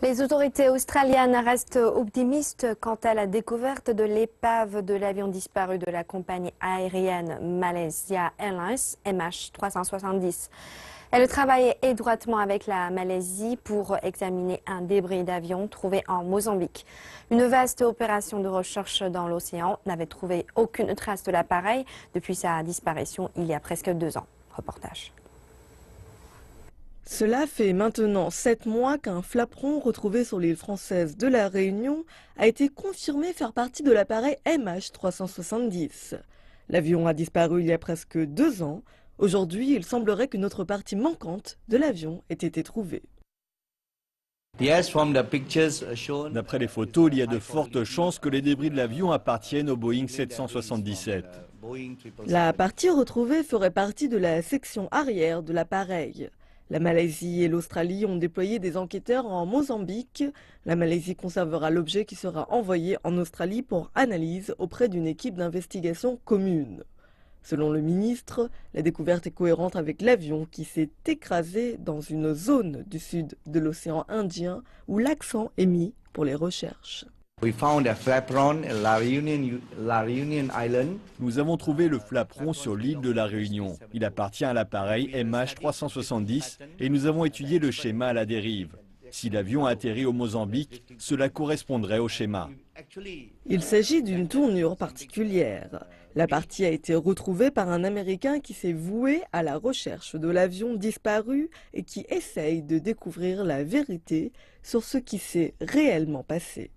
Les autorités australiennes restent optimistes quant à la découverte de l'épave de l'avion disparu de la compagnie aérienne Malaysia Airlines MH370. Elles travaillent étroitement avec la Malaisie pour examiner un débris d'avion trouvé en Mozambique. Une vaste opération de recherche dans l'océan n'avait trouvé aucune trace de l'appareil depuis sa disparition il y a presque 2 ans. Reportage. Cela fait maintenant 7 mois qu'un flaperon retrouvé sur l'île française de la Réunion a été confirmé faire partie de l'appareil MH370. L'avion a disparu il y a presque 2 ans. Aujourd'hui, il semblerait qu'une autre partie manquante de l'avion ait été trouvée. D'après les photos, il y a de fortes chances que les débris de l'avion appartiennent au Boeing 777. La partie retrouvée ferait partie de la section arrière de l'appareil. La Malaisie et l'Australie ont déployé des enquêteurs en Mozambique. La Malaisie conservera l'objet qui sera envoyé en Australie pour analyse auprès d'une équipe d'investigation commune. Selon le ministre, la découverte est cohérente avec l'avion qui s'est écrasé dans une zone du sud de l'océan Indien où l'accent est mis pour les recherches. Nous avons trouvé le flaperon sur l'île de la Réunion. Il appartient à l'appareil MH370 et nous avons étudié le schéma à la dérive. Si l'avion a atterri au Mozambique, cela correspondrait au schéma. Il s'agit d'une tournure particulière. La partie a été retrouvée par un Américain qui s'est voué à la recherche de l'avion disparu et qui essaye de découvrir la vérité sur ce qui s'est réellement passé.